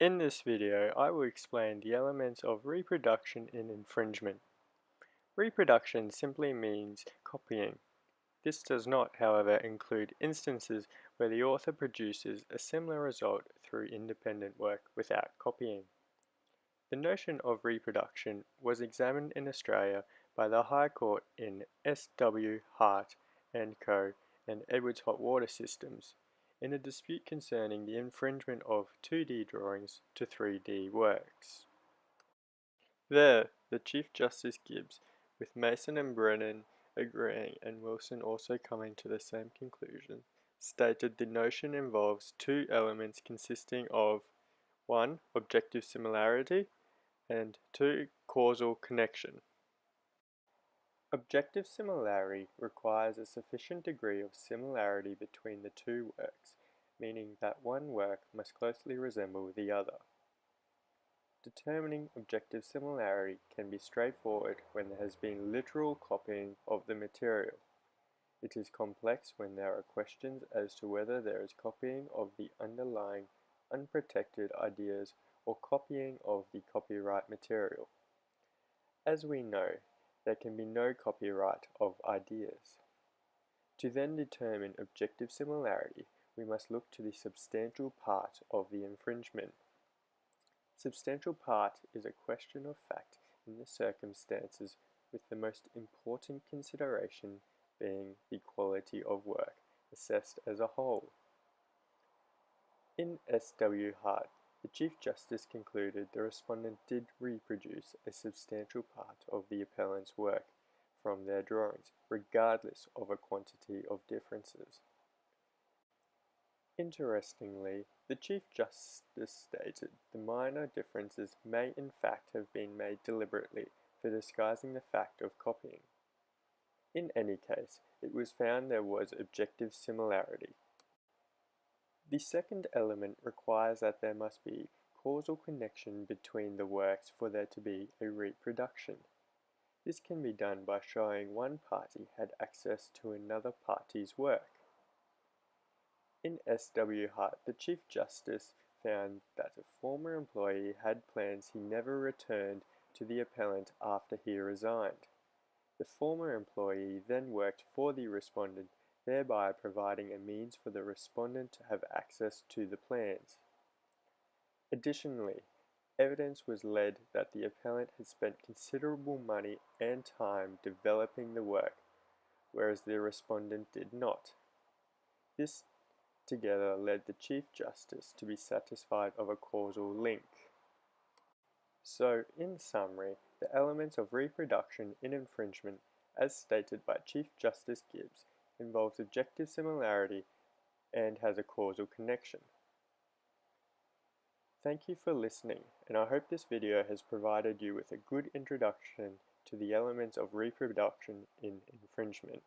In this video, I will explain the elements of reproduction in infringement. Reproduction simply means copying. This does not, however, include instances where the author produces a similar result through independent work without copying. The notion of reproduction was examined in Australia by the High Court in S.W. Hart and Co. and Edwards Hot Water Systems, in a dispute concerning the infringement of 2D drawings to 3D works. There, the Chief Justice Gibbs, with Mason and Brennan agreeing and Wilson also coming to the same conclusion, stated the notion involves two elements consisting of 1. Objective similarity and 2. Causal connection. Objective similarity requires a sufficient degree of similarity between the two works, meaning that one work must closely resemble the other. Determining objective similarity can be straightforward when there has been literal copying of the material. It is complex when there are questions as to whether there is copying of the underlying unprotected ideas or copying of the copyright material. As we know, there can be no copyright of ideas. To then determine objective similarity, we must look to the substantial part of the infringement. Substantial part is a question of fact in the circumstances, with the most important consideration being the quality of work, assessed as a whole. In S.W. Hart, the Chief Justice concluded the respondent did reproduce a substantial part of the appellant's work from their drawings, regardless of a quantity of differences. Interestingly, the Chief Justice stated the minor differences may in fact have been made deliberately for disguising the fact of copying. In any case, it was found there was objective similarity. The second element requires that there must be causal connection between the works for there to be a reproduction. This can be done by showing one party had access to another party's work. In S.W. Hart, the Chief Justice found that a former employee had plans he never returned to the appellant after he resigned. The former employee then worked for the respondent, thereby providing a means for the respondent to have access to the plans. Additionally, evidence was led that the appellant had spent considerable money and time developing the work, whereas the respondent did not. This together led the Chief Justice to be satisfied of a causal link. So, in summary, the elements of reproduction in infringement, as stated by Chief Justice Gibbs, involves objective similarity and has a causal connection. Thank you for listening, and I hope this video has provided you with a good introduction to the elements of reproduction in infringement.